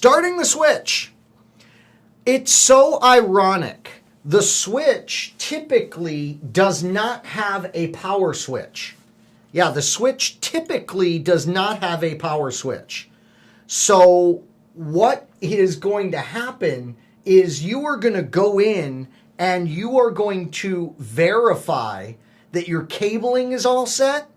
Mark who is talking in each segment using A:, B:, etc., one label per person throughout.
A: Starting the switch. It's so ironic. The switch typically does not have a power switch. Yeah, the switch typically does not have a power switch. So what is going to happen is you are going to go in and you are going to verify that your cabling is all set.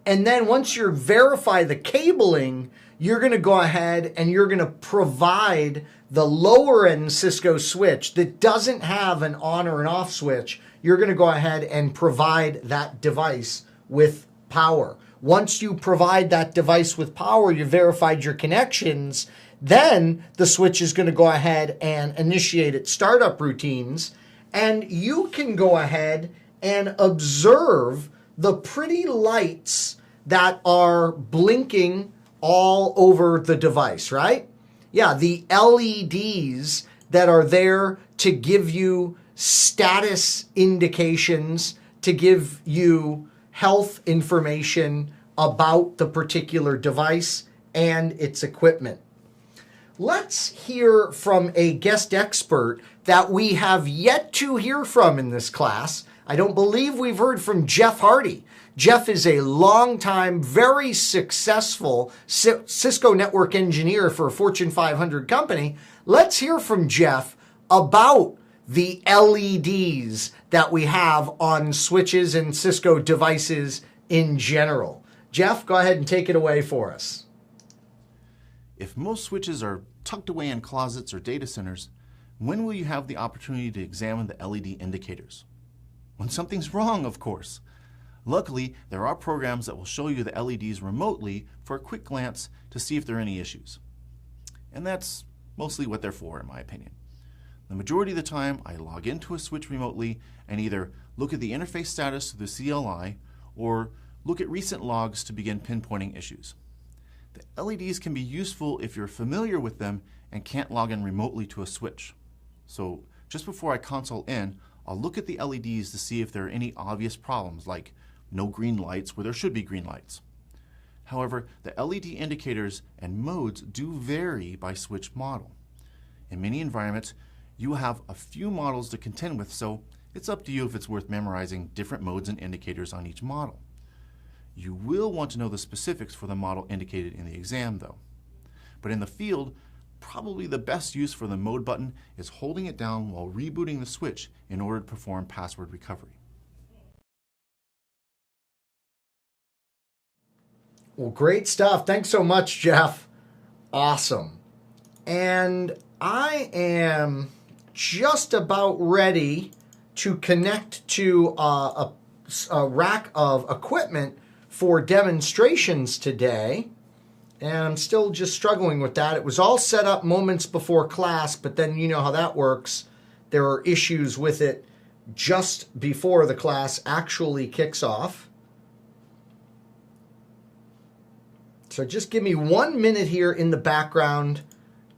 A: And then once you verify the cabling, you're going to go ahead and you're going to provide the lower end Cisco switch that doesn't have an on or an off switch. You're going to go ahead and provide that device with power. Once you provide that device with power, you verified your connections, then the switch is going to go ahead and initiate its startup routines, and you can go ahead and observe the pretty lights that are blinking all over the device, right? Yeah, the LEDs that are there to give you status indications, to give you health information about the particular device and its equipment. Let's hear from a guest expert that we have yet to hear from in this class. I don't believe we've heard from Jeff Hardy. Jeff is a longtime, very successful Cisco network engineer for a Fortune 500 company. Let's hear from Jeff about the LEDs that we have on switches and Cisco devices in general. Jeff, go ahead and take it away for us.
B: If most switches are tucked away in closets or data centers, when will you have the opportunity to examine the LED indicators? When something's wrong, of course. Luckily, there are programs that will show you the LEDs remotely for a quick glance to see if there are any issues. And that's mostly what they're for, in my opinion. The majority of the time, I log into a switch remotely and either look at the interface status of the CLI or look at recent logs to begin pinpointing issues. The LEDs can be useful if you're familiar with them and can't log in remotely to a switch. So just before I console in, I'll look at the LEDs to see if there are any obvious problems like no green lights where there should be green lights. However, the LED indicators and modes do vary by switch model. In many environments, you will have a few models to contend with, so it's up to you if it's worth memorizing different modes and indicators on each model. You will want to know the specifics for the model indicated in the exam, though. But in the field, probably the best use for the mode button is holding it down while rebooting the switch in order to perform password recovery.
A: Well, great stuff. Thanks so much, Jeff. Awesome. And I am just about ready to connect to a rack of equipment for demonstrations today. And I'm still just struggling with that. It was all set up moments before class, but then you know how that works. There are issues with it just before the class actually kicks off. So just give me 1 minute here in the background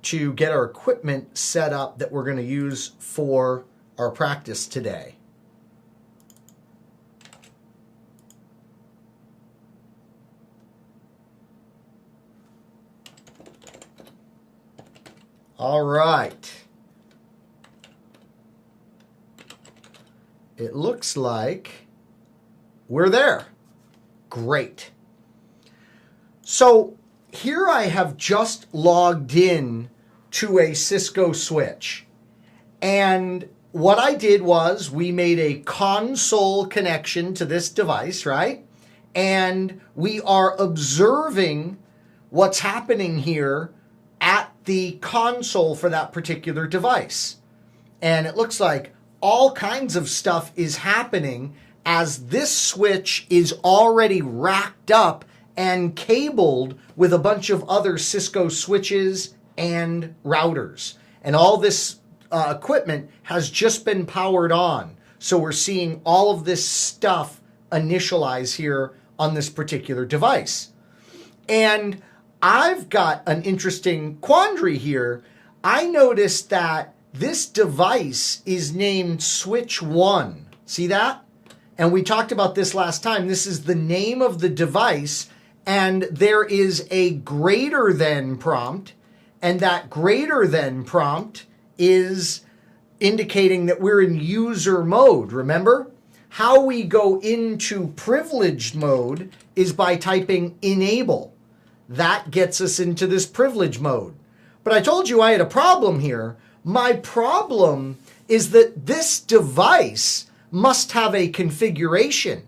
A: to get our equipment set up that we're going to use for our practice today. All right. It looks like we're there. Great. So here I have just logged in to a Cisco switch. And what I did was we made a console connection to this device, right? And we are observing what's happening here at the console for that particular device. And it looks like all kinds of stuff is happening as this switch is already racked up and cabled with a bunch of other Cisco switches and routers. And all this equipment has just been powered on. So we're seeing all of this stuff initialize here on this particular device. And I've got an interesting quandary here. I noticed that this device is named Switch 1. See that? And we talked about this last time. This is the name of the device, and there is a greater than prompt, And that greater than prompt is indicating that we're in user mode, remember? How we go into privileged mode is by typing enable. That gets us into this privilege mode. But I told you I had a problem here. My problem is that this device must have a configuration.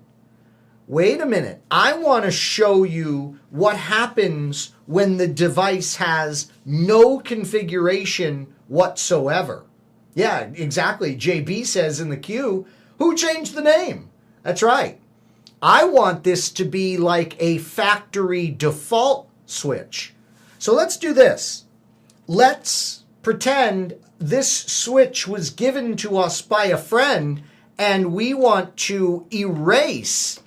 A: Wait a minute. I want to show you what happens when the device has no configuration whatsoever. Yeah, exactly. JB says in the queue, who changed the name? That's right. I want this to be like a factory default switch. So let's do this. Let's pretend this switch was given to us by a friend and we want to erase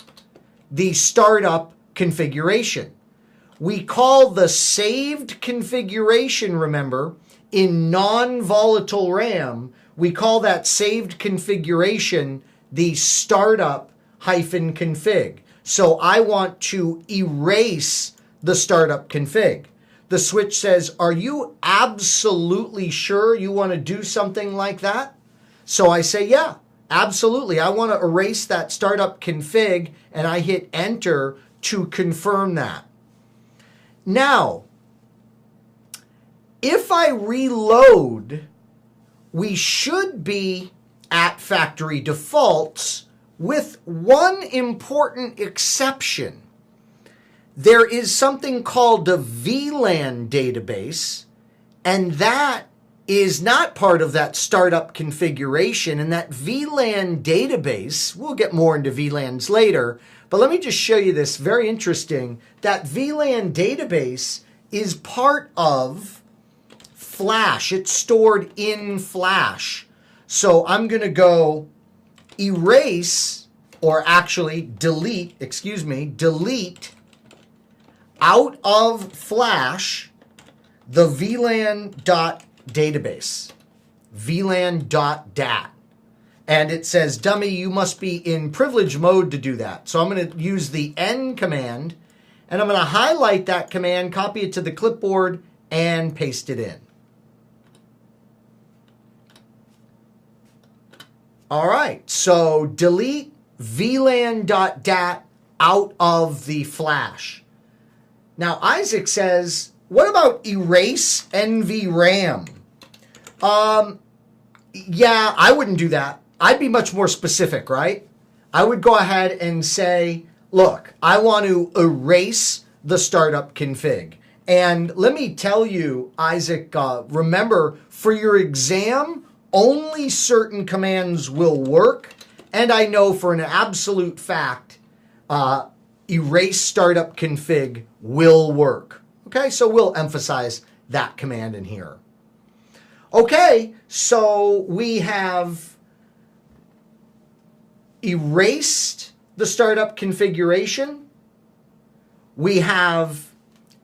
A: the startup configuration. We call the saved configuration, remember, in non-volatile RAM, we call that saved configuration the startup-config. So I want to erase the startup config. The switch says, are you absolutely sure you want to do something like that? So I say, yeah, absolutely. I want to erase that startup config, and I hit enter to confirm that. Now, if I reload, we should be at factory defaults with one important exception. There is something called a VLAN database, and that is not part of that startup configuration. And that VLAN database, we'll get more into VLANs later, but let me just show you this, very interesting. That VLAN database is part of Flash. It's stored in Flash. So I'm going to go erase, or actually delete out of Flash the VLAN.database, VLAN.dat. And it says, dummy, you must be in privilege mode to do that. So I'm going to use the N command, and I'm going to highlight that command, copy it to the clipboard, and paste it in. All right, so delete VLAN.dat out of the Flash. Now, Isaac says, what about erase NVRAM? Yeah, I wouldn't do that. I'd be much more specific, right? I would go ahead and say, look, I want to erase the startup config. And let me tell you, Isaac, remember, for your exam, only certain commands will work. And I know for an absolute fact, erase startup config will work. Okay, so we'll emphasize that command in here. Okay, so we have erased the startup configuration. We have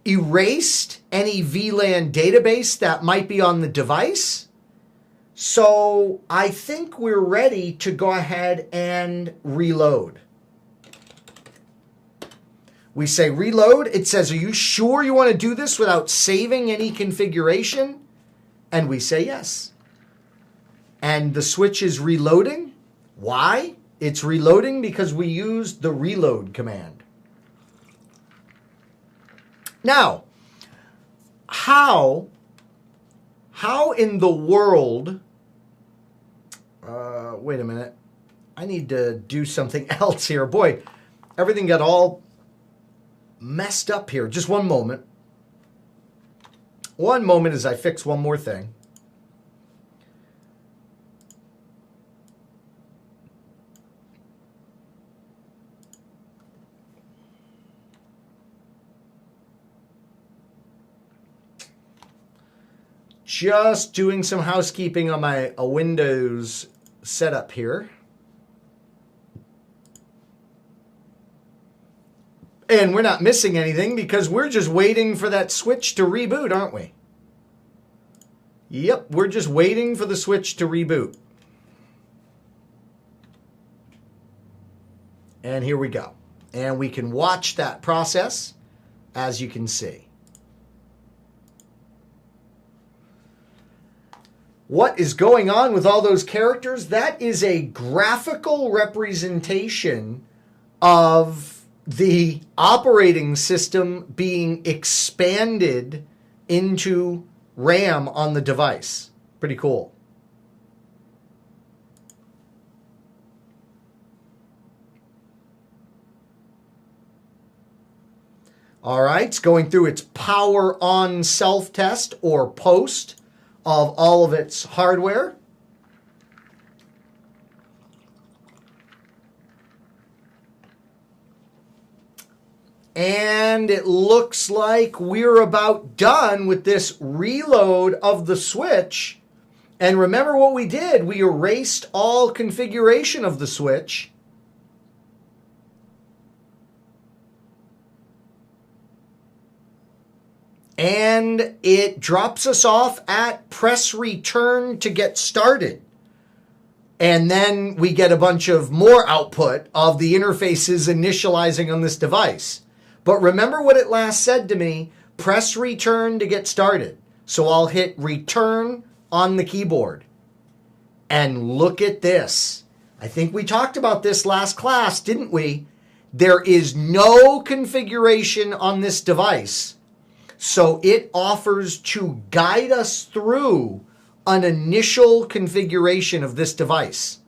A: erased any VLAN database that might be on the device. So I think we're ready to go ahead and reload. We say reload. It says, are you sure you want to do this without saving any configuration? And we say yes. And the switch is reloading. Why? It's reloading because we used the reload command. Now, how in the world, wait a minute, I need to do something else here. Boy, everything got all messed up here. Just one moment. One moment as I fix one more thing. Just doing some housekeeping on my Windows setup here. And we're not missing anything because we're just waiting for that switch to reboot, aren't we? Yep, we're just waiting for the switch to reboot. And here we go. And we can watch that process, as you can see. What is going on with all those characters? That is a graphical representation of the operating system being expanded into RAM on the device. Pretty cool. All right, it's going through its power on self-test or post of all of its hardware. And it looks like we're about done with this reload of the switch. And remember what we did? We erased all configuration of the switch. And it drops us off at press return to get started. And then we get a bunch of more output of the interfaces initializing on this device. But remember what it last said to me, press return to get started. So I'll hit return on the keyboard. And look at this. I think we talked about this last class, didn't we? There is no configuration on this device. So it offers to guide us through an initial configuration of this device.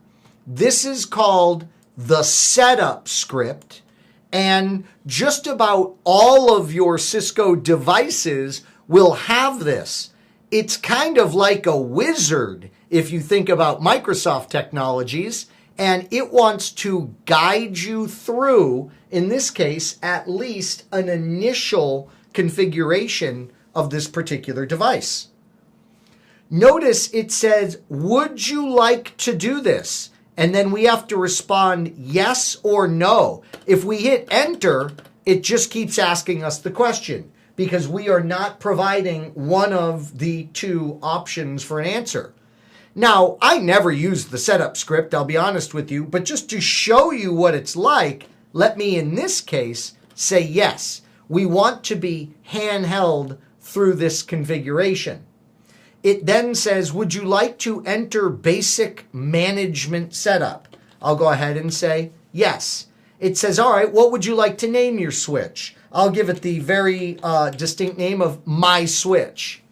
A: This is called the setup script, and just about all of your Cisco devices will have this. It's kind of like a wizard if you think about Microsoft technologies, and it wants to guide you through, in this case, at least an initial configuration of this particular device. Notice it says, would you like to do this? And then we have to respond yes or no. If we hit enter, it just keeps asking us the question because we are not providing one of the two options for an answer. Now, I never used the setup script, I'll be honest with you, but just to show you what it's like, let me in this case say yes. We want to be handheld through this configuration. It then says, would you like to enter basic management setup? I'll go ahead and say yes. It says, all right, what would you like to name your switch? I'll give it the very distinct name of my switch.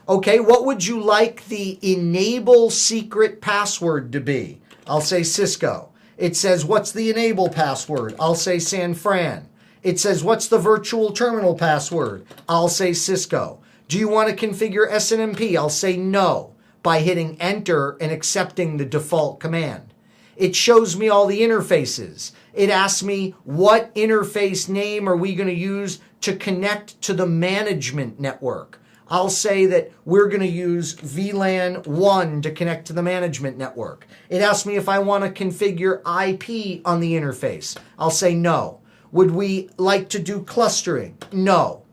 A: Okay, what would you like the enable secret password to be? I'll say Cisco. It says, what's the enable password? I'll say San Fran. It says, what's the virtual terminal password? I'll say Cisco. Do you want to configure SNMP? I'll say no by hitting enter and accepting the default command. It shows me all the interfaces. It asks me what interface name are we going to use to connect to the management network. I'll say that we're going to use VLAN 1 to connect to the management network. It asks me if I want to configure IP on the interface. I'll say no. Would we like to do clustering? No.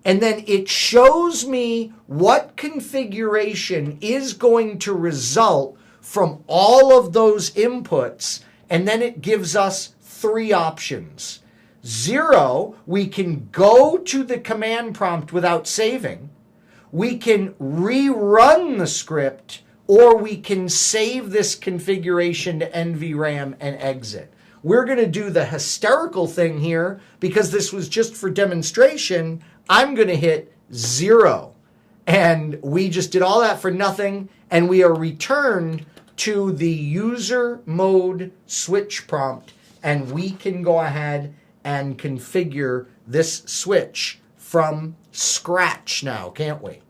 A: And then it shows me what configuration is going to result from all of those inputs. And then it gives us three options. 0, we can go to the command prompt without saving. We can rerun the script, or we can save this configuration to NVRAM and exit. We're going to do the hysterical thing here because this was just for demonstration. I'm going to hit 0. And we just did all that for nothing. And we are returned to the user mode switch prompt. And we can go ahead and configure this switch from scratch now, can't we?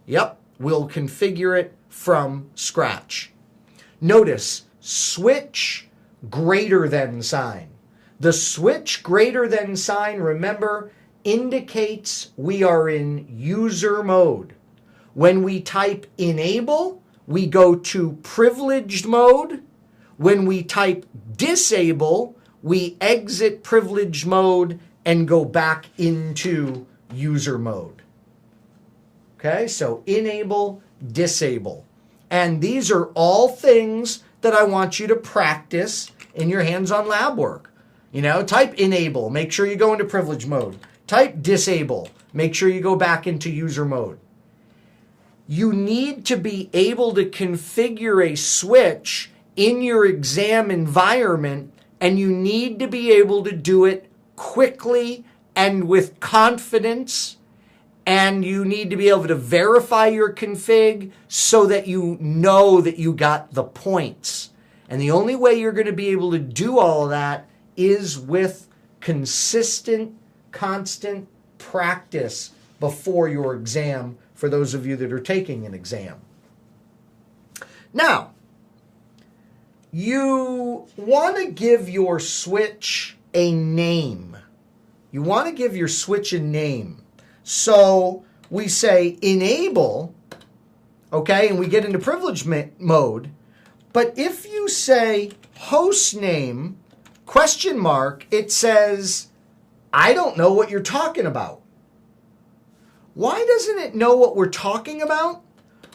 A: Yep, we'll configure it from scratch. Notice switch greater than sign. The switch greater than sign, remember, indicates we are in user mode. When we type enable, we go to privileged mode. When we type disable, we exit privileged mode and go back into user mode. Okay, so enable, disable. And these are all things that I want you to practice in your hands-on lab work. You know, type enable, make sure you go into privilege mode. Type disable, make sure you go back into user mode. you need to be able to configure a switch in your exam environment, and you need to be able to do it quickly and with confidence, and you need to be able to verify your config so that you know that you got the points. And the only way you're going to be able to do all of that is with consistent, constant practice before your exam, for those of you that are taking an exam. Now, you want to give your switch a name. You want to give your switch a name. So we say enable, okay, and we get into privilege mode. But if you say host name, ? It says, I don't know what you're talking about. Why doesn't it know what we're talking about?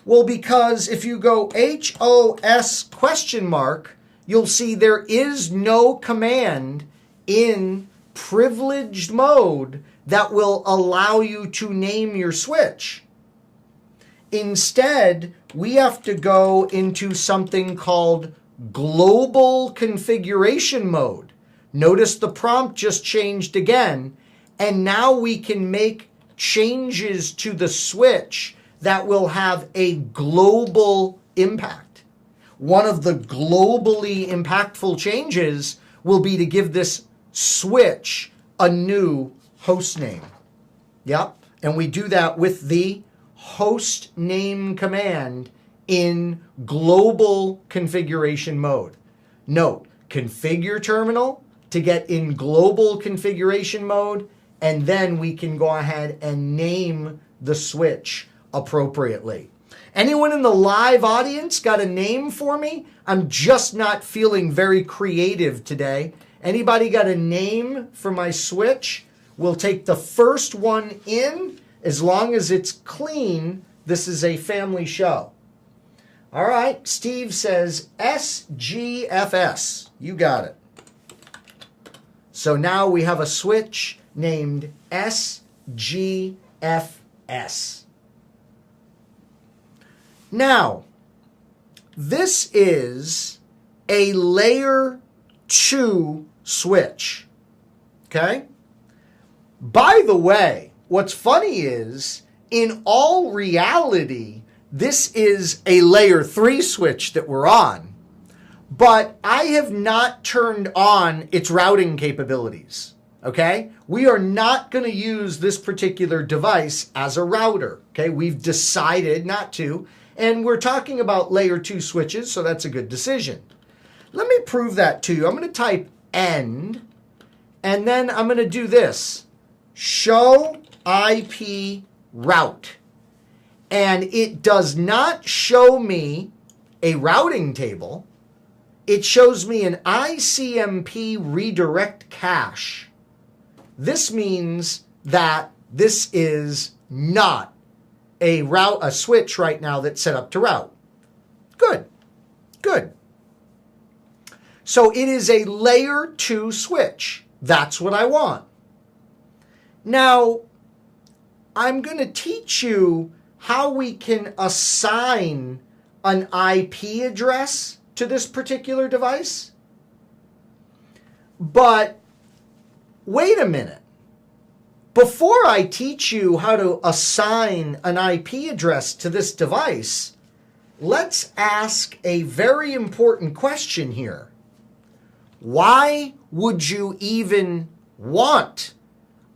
A: Well, because if you go HOS ? You'll see there is no command in privileged mode that will allow you to name your switch. Instead, we have to go into something called global configuration mode. Notice the prompt just changed again, and now we can make changes to the switch that will have a global impact. One of the globally impactful changes will be to give this switch a new host name. Yep, and we do that with the host name command in global configuration mode. Note, configure terminal to get in global configuration mode, and then we can go ahead and name the switch appropriately. Anyone in the live audience got a name for me? I'm just not feeling very creative today. Anybody got a name for my switch? We'll take the first one in. As long as it's clean, this is a family show. All right, Steve says SGFS. You got it. So now we have a switch named SGFS. Now, this is a layer 2 switch. Okay? By the way, what's funny is, in all reality, this is a layer 3 switch that we're on, but I have not turned on its routing capabilities. Okay? We are not going to use this particular device as a router. Okay? We've decided not to, and we're talking about layer 2 switches, so that's a good decision. Let me prove that to you. I'm going to type end, and then I'm going to do this. Show IP route. And it does not show me a routing table. It shows me an ICMP redirect cache. This means that this is not a switch right now that's set up to route. Good. Good. So it is a layer 2 switch. That's what I want. Now, I'm going to teach you how we can assign an IP address to this particular device. But wait a minute. Before I teach you how to assign an IP address to this device, let's ask a very important question here. Why would you even want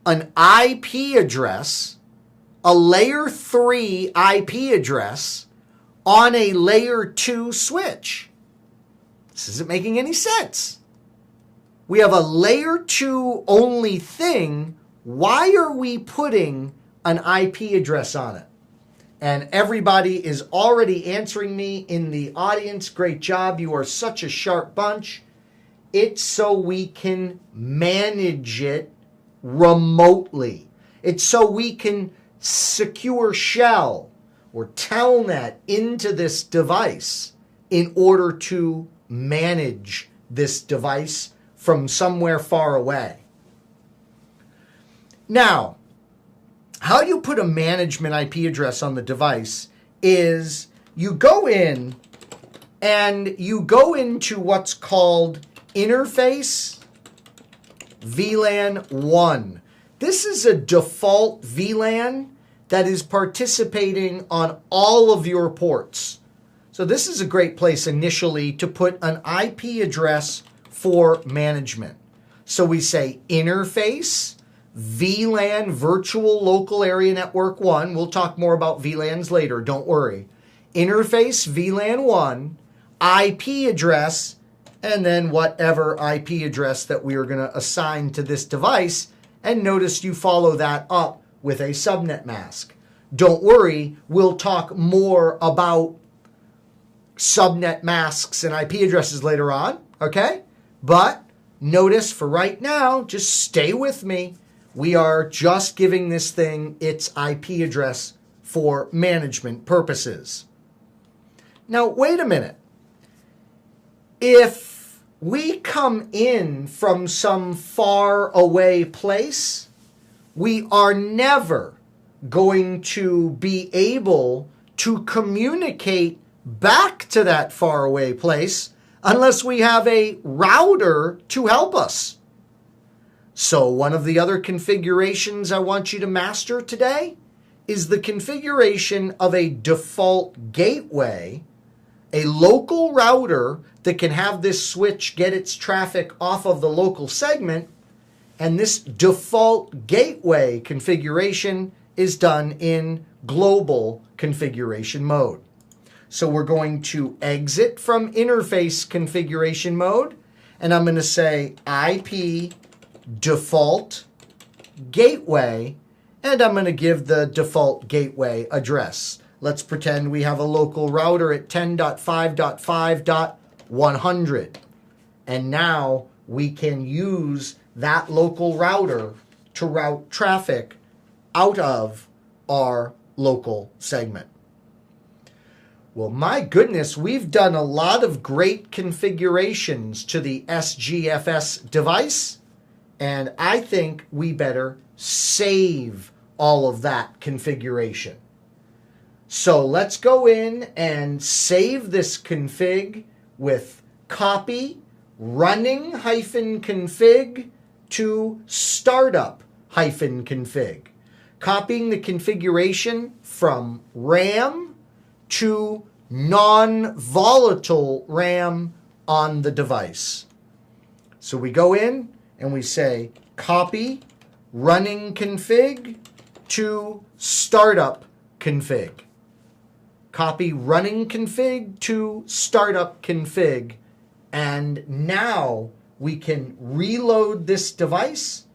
A: an IP address, a layer 3 IP address, on a layer 2 switch? This isn't making any sense. We have a layer 2 only thing. Why are we putting an IP address on it? And everybody is already answering me in the audience. Great job. You are such a sharp bunch. It's so we can manage it remotely. It's so we can secure shell or telnet into this device in order to manage this device from somewhere far away. Now, how you put a management IP address on the device is you go in and you go into what's called interface VLAN 1. This is a default VLAN that is participating on all of your ports. So this is a great place initially to put an IP address for management. So we say interface VLAN virtual local area network 1. We'll talk more about VLANs later, don't worry. Interface VLAN 1, IP address, and then whatever IP address that we are going to assign to this device. And notice you follow that up with a subnet mask. Don't worry, we'll talk more about subnet masks and IP addresses later on, okay? But notice for right now, just stay with me. We are just giving this thing its IP address for management purposes. Now, wait a minute. If we come in from some far away place, we are never going to be able to communicate back to that faraway place unless we have a router to help us. So one of the other configurations I want you to master today is the configuration of a default gateway, a local router that can have this switch get its traffic off of the local segment, and this default gateway configuration is done in global configuration mode. So we're going to exit from interface configuration mode, and I'm going to say IP default gateway, and I'm going to give the default gateway address. Let's pretend we have a local router at 10.5.5.100. And now we can use that local router to route traffic out of our local segment. Well, my goodness, we've done a lot of great configurations to the SGFS device, and I think we better save all of that configuration. So let's go in and save this config with copy running-config to startup-config. Copying the configuration from RAM to non-volatile RAM on the device. So we go in and we say copy running config to startup config. Copy running config to startup config, and now we can reload this device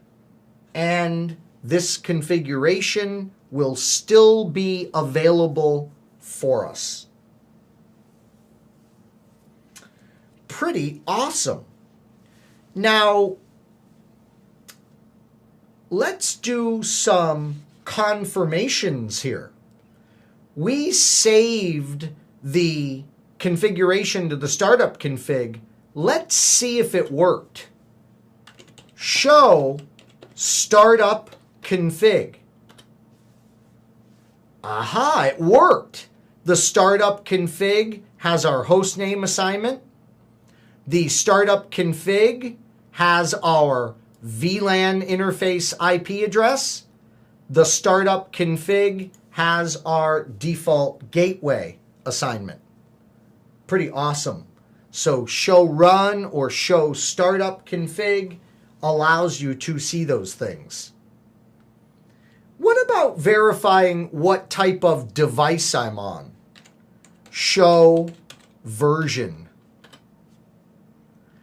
A: and this configuration will still be available for us. Pretty awesome. Now, let's do some confirmations here. We saved the configuration to the startup config. Let's see if it worked. Show startup config. Aha, it worked. The startup config has our host name assignment. The startup config has our VLAN interface IP address. The startup config has our default gateway assignment. Pretty awesome. So show run or show startup config allows you to see those things. What about verifying what type of device I'm on? Show version.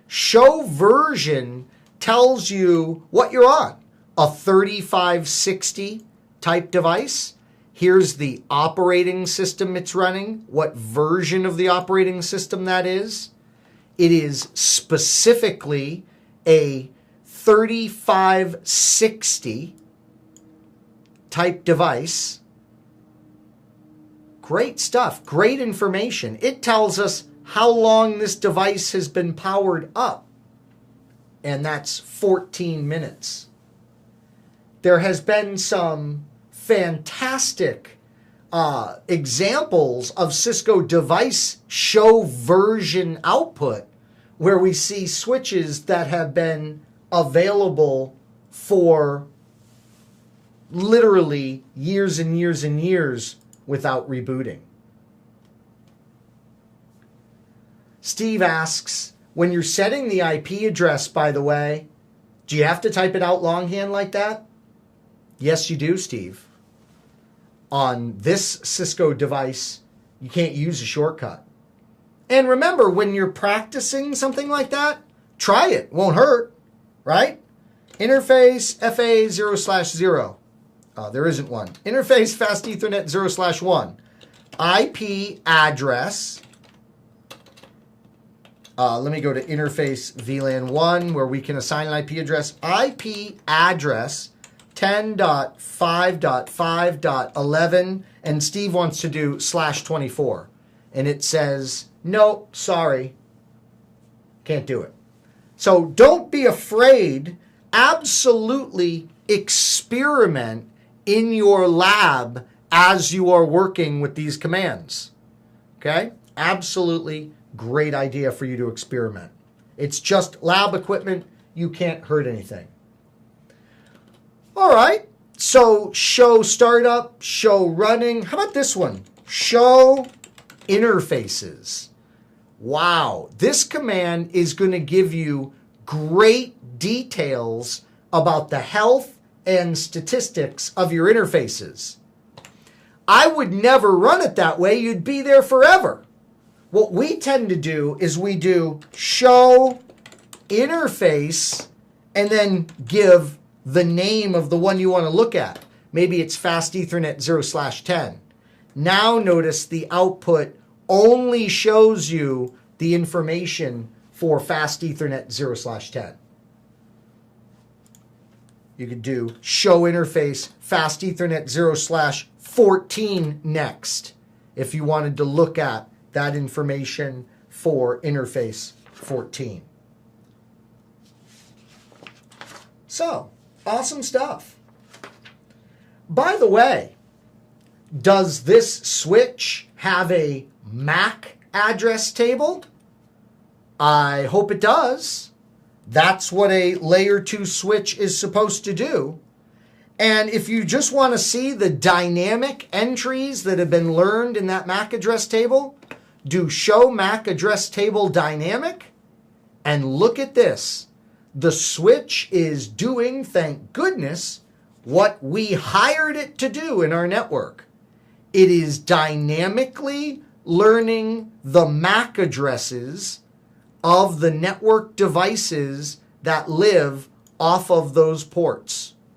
A: Show version tells you what you're on. A 3560 type device. Here's the operating system it's running, what version of the operating system that is. It is specifically a 3560 type device. Great stuff, great information. It tells us how long this device has been powered up, and that's 14 minutes. There has been some fantastic examples of Cisco device show version output where we see switches that have been available for literally years and years and years without rebooting. Steve asks, when you're setting the IP address, by the way, do you have to type it out longhand like that? Yes, you do, Steve. On this Cisco device, you can't use a shortcut. And remember, when you're practicing something like that, try it. Won't hurt, right? Interface FA 0/0. There isn't one. Interface Fast Ethernet 0/1. IP address. Let me go to interface VLAN 1 where we can assign an IP address. IP address 10.5.5.11, and Steve wants to do /24. And it says, no, sorry, can't do it. So don't be afraid. Absolutely experiment in your lab as you are working with these commands. Okay? Absolutely great idea for you to experiment. It's just lab equipment. You can't hurt anything. All right. So show startup, show running. How about this one? Show interfaces. Wow. This command is going to give you great details about the health and statistics of your interfaces. I would never run it that way. You'd be there forever. What we tend to do is we do show interface and then give the name of the one you want to look at. Maybe it's Fast Ethernet 0/10. Now notice the output only shows you the information for Fast Ethernet 0/10. You could do show interface Fast Ethernet 0/14 next if you wanted to look at that information for interface 14. So, awesome stuff. By the way, does this switch have a MAC address table? I hope it does. That's what a layer 2 switch is supposed to do. And if you just want to see the dynamic entries that have been learned in that MAC address table, do show MAC address table dynamic, and look at this. The switch is doing, thank goodness, what we hired it to do in our network. It is dynamically learning the MAC addresses of the network devices that live off of those ports.